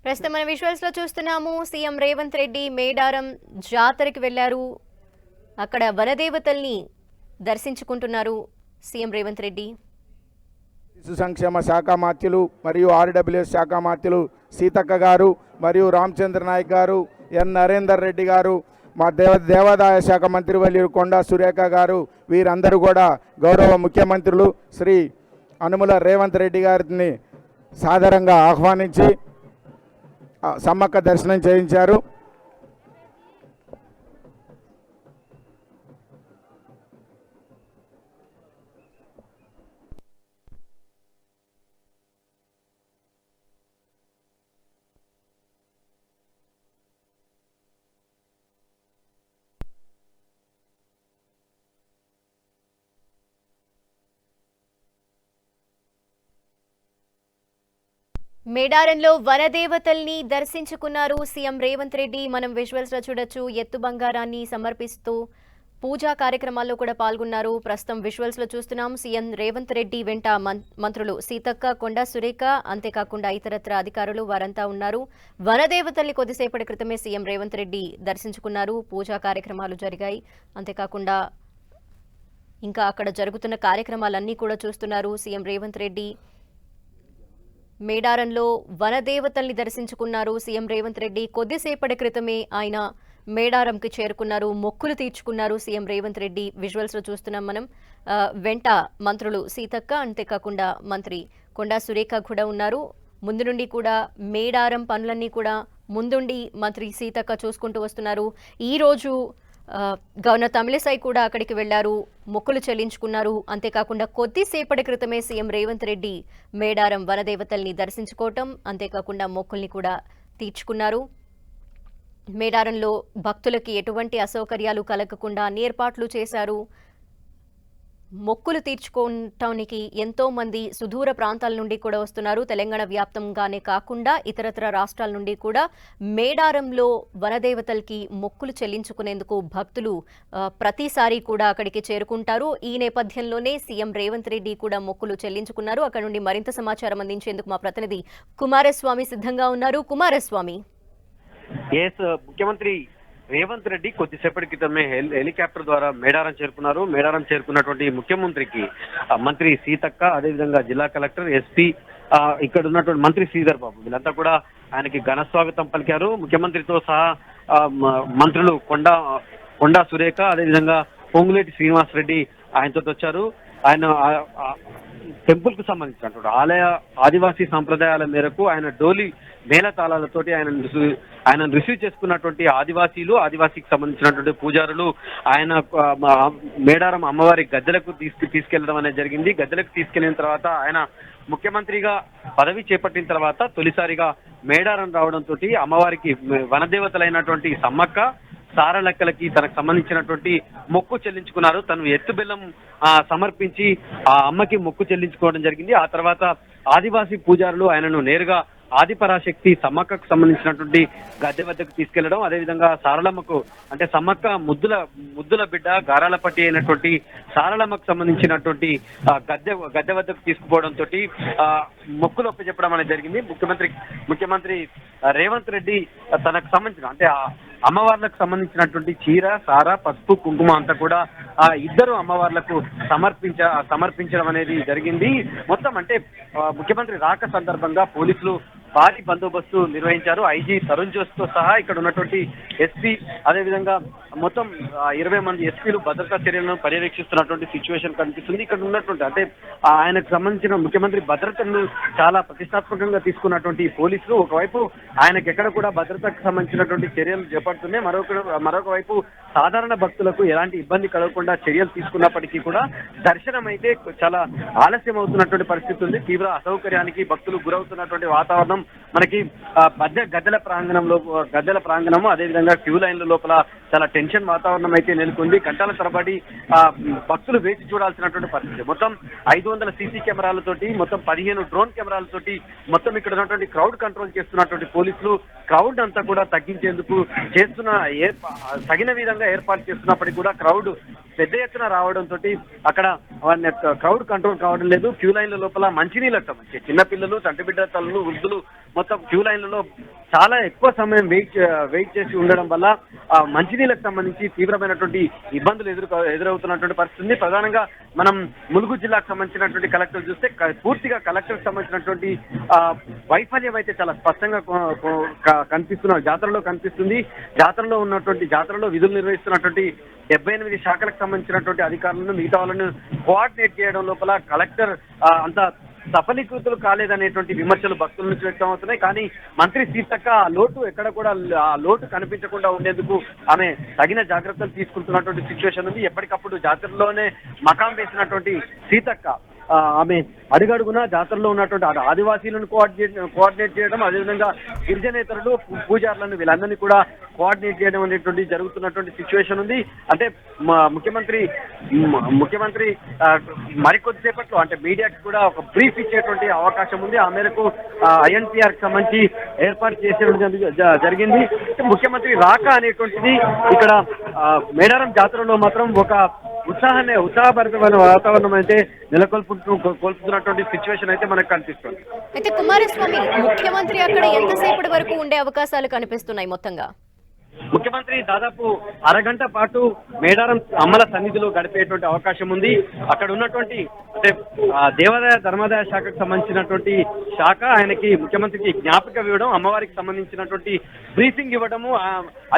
ప్రస్తుతం మన విజువల్స్ లో చూస్తున్నాము సీఎం రేవంత్ రెడ్డి మేడారం జాతరకి వెళ్లారు. అక్కడ వనదేవతల్ని దర్శించుకుంటున్నారు సీఎం రేవంత్ రెడ్డి. శిశు సంక్షేమ శాఖ మాత్యులు మరియు ఆర్డబ్ల్యూఎస్ శాఖ మాత్యులు సీతక్క గారు మరియు రామచంద్ర నాయక్ గారు, ఎన్ నరేందర్ రెడ్డి గారు, మా దేవాదాయ శాఖ మంత్రివర్యులు కొండా సురేఖ గారు, వీరందరూ కూడా గౌరవ ముఖ్యమంత్రులు శ్రీ అనుముల రేవంత్ రెడ్డి గారిని సాదరంగా ఆహ్వానించి సమ్మక్క దర్శనం చేయించారు. మేడారంలో వనదేవతల్ని దర్శించుకున్నారు సీఎం రేవంత్ రెడ్డి. మనం విజువల్స్ లో చూడొచ్చు, ఎత్తు బంగారాన్ని సమర్పిస్తూ పూజా కార్యక్రమాల్లో కూడా పాల్గొన్నారు. ప్రస్తుతం విజువల్స్ లో చూస్తున్నాం సీఎం రేవంత్ రెడ్డి వెంట మంత్రులు సీతక్క, కొండా సురేఖ, అంతేకాకుండా ఇతరత్ర అధికారులు వారంతా ఉన్నారు. వనదేవతల్ని కొద్దిసేపటి క్రితమే సీఎం రేవంత్ రెడ్డి దర్శించుకున్నారు. పూజా కార్యక్రమాలు జరిగాయి. అంతేకాకుండా ఇంకా అక్కడ జరుగుతున్న కార్యక్రమాలన్నీ కూడా చూస్తున్నారు సీఎం రేవంత్ రెడ్డి. మేడారంలో వనదేవతల్ని దర్శించుకున్నారు సీఎం రేవంత్ రెడ్డి. కొద్దిసేపటి క్రితమే ఆయన మేడారంకి చేరుకున్నారు, మొక్కులు తీర్చుకున్నారు సీఎం రేవంత్ రెడ్డి. విజువల్స్ లో చూస్తున్నాం మనం. వెంట మంత్రులు సీతక్క, అంతేకాకుండా మంత్రి కొండా సురేఖ కూడా ఉన్నారు. ముందు నుండి కూడా మేడారం పనులన్నీ కూడా ముందుండి మంత్రి సీతక్క చూసుకుంటూ వస్తున్నారు. ఈరోజు గవర్నర్ తమిళిసై కూడా అక్కడికి వెళ్లారు, మొక్కులు చెల్లించుకున్నారు. అంతేకాకుండా కొద్దిసేపటి క్రితమే సీఎం రేవంత్ రెడ్డి మేడారం వనదేవతల్ని దర్శించుకోవటం, అంతేకాకుండా మొక్కుల్ని కూడా తీర్చుకున్నారు. మేడారంలో భక్తులకి ఎటువంటి అసౌకర్యాలు కలగకుండా అన్ని ఏర్పాట్లు చేశారు. మొక్కులు తీర్చుకోవటానికి ఎంతో మంది సుదూర ప్రాంతాల నుండి కూడా వస్తున్నారు. తెలంగాణ వ్యాప్తంగానే కాకుండా ఇతరత్ర రాష్ట్రాల నుండి కూడా మేడారంలో వనదేవతలకి మొక్కులు చెల్లించుకునేందుకు భక్తులు ప్రతిసారి కూడా అక్కడికి చేరుకుంటారు. ఈ నేపథ్యంలోనే సీఎం రేవంత్ రెడ్డి కూడా మొక్కులు చెల్లించుకున్నారు. అక్కడ నుండి మరింత సమాచారం అందించేందుకు మా ప్రతినిధి కుమారస్వామి సిద్ధంగా ఉన్నారు. కుమారస్వామి, ముఖ్యమంత్రి రేవంత్ రెడ్డి కొద్దిసేపటి క్రితమే హెలికాప్టర్ ద్వారా మేడారం చేరుకున్నారు. మేడారం చేరుకున్నటువంటి ముఖ్యమంత్రికి మంత్రి సీతక్క, అదేవిధంగా జిల్లా కలెక్టర్, ఎస్పీ, ఇక్కడ ఉన్నటువంటి మంత్రి శ్రీధర్ బాబు, వీళ్ళంతా కూడా ఆయనకి ఘన స్వాగతం పలికారు. ముఖ్యమంత్రితో సహా మంత్రులు కొండా సురేఖ, అదేవిధంగా పొంగులేటి శ్రీనివాస్ రెడ్డి ఆయనతో వచ్చారు. ఆయన టెంపుల్ కు సంబంధించినటువంటి ఆదివాసీ సంప్రదాయాల మేరకు ఆయన డోలి మేళతాళాలతోటి ఆయన రిసీవ్ చేసుకున్నటువంటి ఆదివాసీకి సంబంధించినటువంటి పూజారులు ఆయన మేడారం అమ్మవారి గద్దెలకు తీసుకెళ్లడం అనేది జరిగింది. గద్దెలకు తీసుకెళ్లిన తర్వాత ఆయన ముఖ్యమంత్రిగా పదవి చేపట్టిన తర్వాత తొలిసారిగా మేడారం రావడంతో అమ్మవారికి వనదేవతలైనటువంటి సమ్మక్క, సారలెక్కలకి తనకు సంబంధించినటువంటి మొక్కు చెల్లించుకున్నారు. తను ఎత్తు బెల్లం సమర్పించి ఆ అమ్మకి మొక్కు చెల్లించుకోవడం జరిగింది. ఆ తర్వాత ఆదివాసీ పూజారులు ఆయనను నేరుగా ఆదిపరాశక్తి సమ్మక్కకు సంబంధించినటువంటి గద్దె వద్దకు తీసుకెళ్లడం, అదేవిధంగా సారలమ్మకు అంటే సమ్మక్క ముద్దుల బిడ్డ గారాలపట్టి అయినటువంటి సారలమ్మకు సంబంధించినటువంటి గద్దె వద్దకు తీసుకుపోవడంతో మొక్కులు ఒప్పచెప్పడం అనేది జరిగింది. ముఖ్యమంత్రి రేవంత్ రెడ్డి తనకు సంబంధించిన అంటే అమ్మవార్లకు సంబంధించినటువంటి చీర, సార, పసుపు, కుంకుమ అంతా కూడా ఆ ఇద్దరు అమ్మవార్లకు సమర్పించడం అనేది జరిగింది. మొత్తం అంటే ముఖ్యమంత్రి రాక సందర్భంగా పోలీసులు భారీ బందోబస్తు నిర్వహించారు. ఐజీ తరుణ్ జోస్ తో సహా ఇక్కడ ఉన్నటువంటి ఎస్పీ, అదేవిధంగా మొత్తం 20 మంది ఎస్పీలు భద్రతా చర్యలను పర్యవేక్షిస్తున్నటువంటి సిచ్యువేషన్ కనిపిస్తుంది. ఇక్కడ ఉన్నటువంటి అంటే ఆయనకు సంబంధించిన ముఖ్యమంత్రి భద్రతను చాలా ప్రతిష్టాత్మకంగా తీసుకున్నటువంటి పోలీసులు ఒకవైపు ఆయనకు ఎక్కడ కూడా భద్రతకు సంబంధించినటువంటి చర్యలు చేపడుతున్నాయి. మరొక వైపు సాధారణ భక్తులకు ఎలాంటి ఇబ్బంది కలగకుండా చర్యలు తీసుకున్నప్పటికీ కూడా దర్శనం అయితే చాలా ఆలస్యం అవుతున్నటువంటి పరిస్థితి ఉంది. తీవ్ర అసౌకర్యానికి భక్తులు గురవుతున్నటువంటి వాతావరణం మనకి గద్దెల ప్రాంగణము, అదేవిధంగా క్యూ లైన్ల లోపల చాలా టెన్షన్ వాతావరణం అయితే నెలకొంది. గంటల తరబడి భక్తులు వేచి చూడాల్సినటువంటి పరిస్థితి. మొత్తం 500 సీసీ కెమెరాలతోటి, మొత్తం 15 డ్రోన్ కెమెరాలతోటి మొత్తం ఇక్కడ ఉన్నటువంటి క్రౌడ్ కంట్రోల్ చేస్తున్నటువంటి పోలీసులు క్రౌడ్ అంతా కూడా తగ్గించేందుకు తగిన విధంగా ఏర్పాటు చేస్తున్నప్పటికీ కూడా క్రౌడ్ పెద్ద ఎత్తున రావడంతో అక్కడ క్రౌడ్ కంట్రోల్ కావడం లేదు. క్యూ లైన్ల లోపల మంచినీళ్ళ సమస్య, చిన్నపిల్లలు, చంటిబిడ్డ తల్లులు, వృద్ధులు మొత్తం క్యూ లైన్లలో చాలా ఎక్కువ సమయం వెయిట్ చేసి ఉండడం వల్ల మంచినీళ్ళకు సంబంధించి తీవ్రమైనటువంటి ఇబ్బందులు ఎదురవుతున్నటువంటి పరిస్థితి ఉంది. ప్రధానంగా మనం ములుగు జిల్లాకు సంబంధించినటువంటి కలెక్టర్ చూస్తే పూర్తిగా కలెక్టర్కి సంబంధించినటువంటి వైఫల్యం అయితే చాలా స్పష్టంగా జాతరలో కనిపిస్తుంది. జాతరలో విధులు నిర్వహిస్తున్నటువంటి 78 శాఖలకు సంబంధించినటువంటి అధికారులను మిగతా వాళ్ళను కోఆర్డినేట్ చేయడం లోపల కలెక్టర్ అంత సఫలీకృతులు కాలేదనేటువంటి విమర్శలు భక్తుల నుంచి వ్యక్తం అవుతున్నాయి. కానీ మంత్రి సీతక్క ఎక్కడ కూడా ఆ లోటు కనిపించకుండా ఉండేందుకు ఆమె తగిన జాగ్రత్తలు తీసుకుంటున్నటువంటి సిచ్యువేషన్ ఉంది. ఎప్పటికప్పుడు జాతరలోనే మకాం వేసినటువంటి సీతక్క ఆమె అడుగడుగునా జాతరలో ఉన్నటువంటి ఆదివాసీలను కోఆర్డినేట్ చేయడం, అదేవిధంగా గిరిజనేతరులు పూజారులను వీళ్ళందరినీ కూడా కోఆర్డినేట్ చేయడం అనేటువంటి జరుగుతున్నటువంటి సిచ్యువేషన్ ఉంది. అంటే ముఖ్యమంత్రి మరికొద్దిసేపట్లో అంటే మీడియాకి కూడా ఒక బ్రీఫ్ ఇచ్చేటువంటి అవకాశం ఉంది. ఆ మేరకు INPR కి సంబంధించి ఏర్పాటు చేసేయడం జరిగింది. ముఖ్యమంత్రి రాక అనేటువంటిది ఇక్కడ మేడారం జాతరలో మాత్రం ఒక ఉత్సాహభరితమైన వాతావరణం అయితే కోల్పుతున్నటువంటి సిచ్యువేషన్ అయితే మనకు కనిపిస్తుంది. అయితే కుమారస్వామి ముఖ్యమంత్రి అక్కడ ఎంతసేపటి వరకు ఉండే అవకాశాలు కనిపిస్తున్నాయి? మొత్తంగా ముఖ్యమంత్రి దాదాపు అరగంట పాటు మేడారం అమ్మల సన్నిధిలో గడిపేటువంటి అవకాశం ఉంది. అక్కడ ఉన్నటువంటి అంటే దేవాదాయ ధర్మాదాయ శాఖకు సంబంధించినటువంటి శాఖ ఆయనకి ముఖ్యమంత్రికి జ్ఞాపిక ఇవ్వడం, అమ్మవారికి సంబంధించినటువంటి బ్రీఫింగ్ ఇవ్వడము,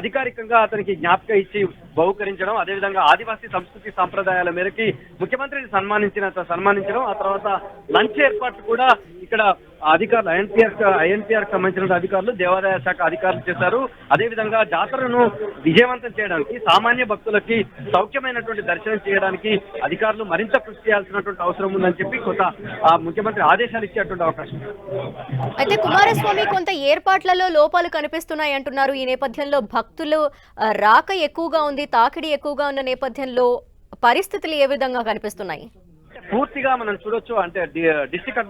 అధికారికంగా అతనికి జ్ఞాపిక ఇచ్చి బహుకరించడం, అదేవిధంగా ఆదివాసీ సంస్కృతి సాంప్రదాయాల మేరకి ముఖ్యమంత్రిని సన్మానించడం, ఆ తర్వాత లంచ్ ఏర్పాట్లు కూడా ఇక్కడ అధికారులు ఐఎన్పిఆర్ సంబంధించిన అధికారులు, దేవాదాయ శాఖ అధికారులు చేశారు. అదేవిధంగా జాతరను విజయవంతం చేయడానికి, సామాన్య భక్తులకి సౌఖ్యమైనటువంటి దర్శనం చేయడానికి అధికారులు మరింత కృషి చేయాల్సినటువంటి అవసరం ఉందని చెప్పి ముఖ్యమంత్రి ఆదేశాలు ఇచ్చేటువంటి అవకాశం. అయితే కుమారస్వామి కొంత ఏర్పాట్లలో లోపాలు కనిపిస్తున్నాయి అంటున్నారు. ఈ నేపథ్యంలో భక్తులు రాక ఎక్కువగా ఉంది, తాకిడి ఎక్కువగా ఉన్న నేపథ్యంలో పరిస్థితులు ఏ విధంగా కనిపిస్తున్నాయి? పూర్తిగా మనం చూడొచ్చు. అంటే డిస్ట్రిక్ట్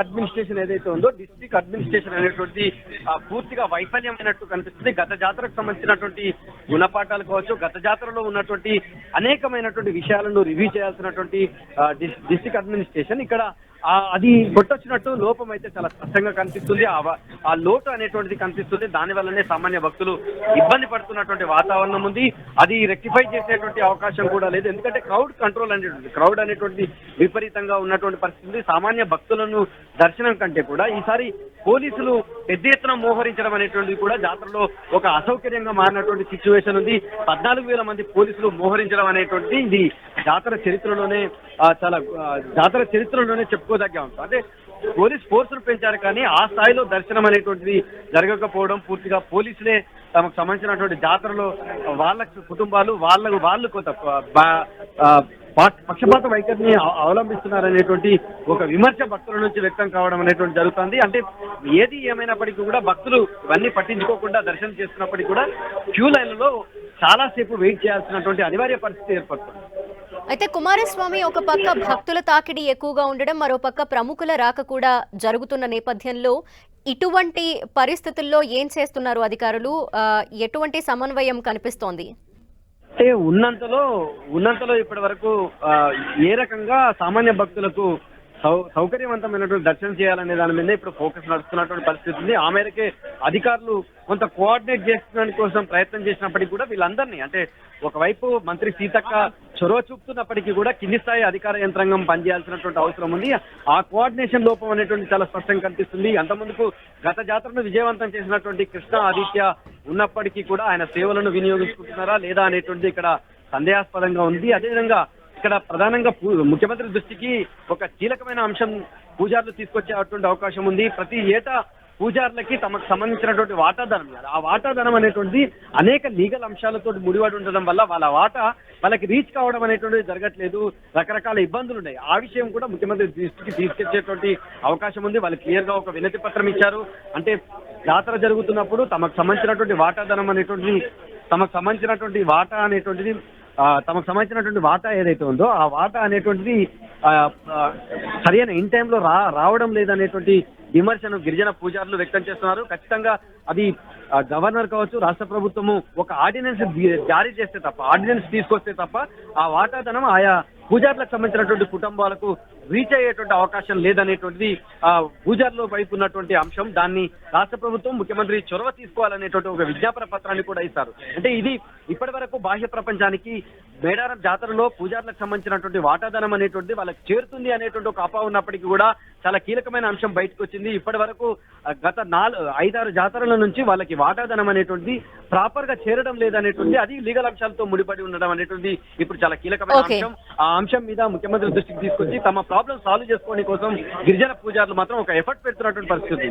అడ్మినిస్ట్రేషన్ ఏదైతే ఉందో, డిస్ట్రిక్ట్ అడ్మినిస్ట్రేషన్ అనేటువంటి పూర్తిగా వైఫల్యమైనట్టు కనిపిస్తుంది. గత జాతరకు సంబంధించినటువంటి గుణపాఠాలు కావచ్చు, గత జాతరలో ఉన్నటువంటి అనేకమైనటువంటి విషయాలను రివ్యూ చేయాల్సినటువంటి డిస్ట్రిక్ట్ అడ్మినిస్ట్రేషన్ ఇక్కడ అది కొట్టొచ్చినట్టు లోపం అయితే చాలా స్పష్టంగా కనిపిస్తుంది. ఆ లోటు అనేటువంటిది కనిపిస్తుంది. దాని వల్లనే సామాన్య భక్తులు ఇబ్బంది పడుతున్నటువంటి వాతావరణం ఉంది. అది రెక్టిఫై చేసేటువంటి అవకాశం కూడా లేదు. ఎందుకంటే క్రౌడ్ అనేటువంటి విపరీతంగా ఉన్నటువంటి పరిస్థితి. సామాన్య భక్తులను దర్శనం కంటే కూడా ఈసారి పోలీసులు పెద్ద ఎత్తున మోహరించడం అనేటువంటిది కూడా జాతరలో ఒక అసౌకర్యంగా మారినటువంటి సిచ్యువేషన్ ఉంది. 14,000 మంది పోలీసులు మోహరించడం అనేటువంటిది ఇది జాతర చరిత్రలోనే చెప్పుకోదగ్గ ఉంటుంది. అంటే పోలీస్ ఫోర్సులు పెంచారు కానీ ఆ స్థాయిలో దర్శనం అనేటువంటిది జరగకపోవడం, పూర్తిగా పోలీసులే తమకు సంబంధించినటువంటి జాతరలో వాళ్ళ కుటుంబాలు వాళ్ళు కొంత పక్షపాత వైఖరిని అవలంబిస్తున్నారనేటువంటి ఒక విమర్శ భక్తుల నుంచి వ్యక్తం కావడం అనేటువంటి జరుగుతుంది. అంటే ఏది ఏమైనప్పటికీ కూడా భక్తులు ఇవన్నీ పట్టించుకోకుండా దర్శనం చేస్తున్నప్పటికీ కూడా క్యూ లైన్లలో చాలాసేపు వెయిట్ చేయాల్సినటువంటి అనివార్య పరిస్థితి ఏర్పడుతుంది. అయితే కుమారస్వామి ఒక పక్క భక్తుల తాకిడి ఎక్కువగా ఉండడం, మరో పక్క ప్రముఖుల రాక కూడా జరుగుతున్న నేపథ్యంలో ఇటువంటి పరిస్థితుల్లో ఏం చేస్తున్నారు అధికారులు? ఎటువంటి సమన్వయం కనిపిస్తోంది? అంటే ఉన్నంతలో ఇప్పటి వరకు ఏ రకంగా సామాన్య భక్తులకు సౌకర్యవంతమైనటువంటి దర్శనం చేయాలనే దాని మీద ఇప్పుడు ఫోకస్ నడుస్తున్నటువంటి పరిస్థితి ఉంది. ఆ మేరకే అధికారులు కొంత కోఆర్డినేట్ చేసుకోవడానికి కోసం ప్రయత్నం చేసినప్పటికీ కూడా వీళ్ళందరినీ అంటే ఒకవైపు మంత్రి సీతక్క చొరవ చూపుతున్నప్పటికీ కూడా కింది స్థాయి అధికార యంత్రాంగం పనిచేయాల్సినటువంటి అవసరం ఉంది. ఆ కోఆర్డినేషన్ లోపం అనేటువంటి చాలా స్పష్టంగా కనిపిస్తుంది. అంతకుముందుకు గత జాతరను విజయవంతం చేసినటువంటి కృష్ణ ఆదిత్య ఉన్నప్పటికీ కూడా ఆయన సేవలను వినియోగించుకుంటున్నారా లేదా అనేటువంటి ఇక్కడ సందేహాస్పదంగా ఉంది. అదేవిధంగా ఇక్కడ ప్రధానంగా ముఖ్యమంత్రి దృష్టికి ఒక కీలకమైన అంశం పూజారులు తీసుకొచ్చేటువంటి అవకాశం ఉంది. ప్రతి ఏటా పూజారులకి తమకు సంబంధించినటువంటి వాటాధనం, ఆ వాటాధనం అనేటువంటిది అనేక లీగల్ అంశాలతో ముడిపడి ఉండడం వల్ల వాళ్ళ వాటా వాళ్ళకి రీచ్ కావడం అనేటువంటిది జరగట్లేదు. రకరకాల ఇబ్బందులు ఉన్నాయి. ఆ విషయం కూడా ముఖ్యమంత్రి దృష్టికి తీసుకొచ్చేటువంటి అవకాశం ఉంది. వాళ్ళు క్లియర్ గా ఒక వినతి పత్రం ఇచ్చారు. అంటే జాతర జరుగుతున్నప్పుడు తమకు సంబంధించినటువంటి వాటాధనం అనేటువంటిది తమకు సంబంధించినటువంటి వాటా ఏదైతే ఉందో ఆ వాటా అనేటువంటిది సరైన ఇన్ టైంలో రావడం లేదనేటువంటి విమర్శను గిరిజన పూజారులు వ్యక్తం చేస్తున్నారు. ఖచ్చితంగా అది గవర్నర్ కావచ్చు, రాష్ట్ర ప్రభుత్వము ఒక ఆర్డినెన్స్ జారీ చేస్తే తప్ప, ఆర్డినెన్స్ తీసుకొస్తే తప్ప ఆ వాటాధనం ఆయా పూజారులకు సంబంధించినటువంటి కుటుంబాలకు రీచ్ అయ్యేటువంటి అవకాశం లేదనేటువంటిది పూజార్లో వైపు ఉన్నటువంటి అంశం. దాన్ని రాష్ట్ర ప్రభుత్వం ముఖ్యమంత్రి చొరవ తీసుకోవాలనేటువంటి ఒక విజ్ఞాపన పత్రాన్ని కూడా ఇస్తారు. అంటే ఇది ఇప్పటి వరకు బాహ్య ప్రపంచానికి మేడారం జాతరలో పూజార్లకు సంబంధించినటువంటి వాటాదానం అనేటువంటిది వాళ్ళకి చేరుతుంది అనేటువంటి ఒక అపోహ ఉన్నప్పటికీ కూడా చాలా కీలకమైన అంశం బయటకు వచ్చింది. ఇప్పటి వరకు గత 5-6 జాతరల నుంచి వాళ్ళకి వాటాదానం అనేటువంటిది ప్రాపర్ గా చేరడం లేదనేటువంటి, అది లీగల్ అంశాలతో ముడిపడి ఉండడం అనేటువంటి ఇప్పుడు చాలా కీలకమైన Okay. అంశం. ఆ అంశం మీద ముఖ్యమంత్రి దృష్టికి తీసుకొచ్చి తమ ప్రాబ్లం సాల్వ్ చేసుకోవడం కోసం గిరిజన పూజారులు మాత్రం ఒక ఎఫర్ట్ పెడుతున్నటువంటి పరిస్థితి ఉంది.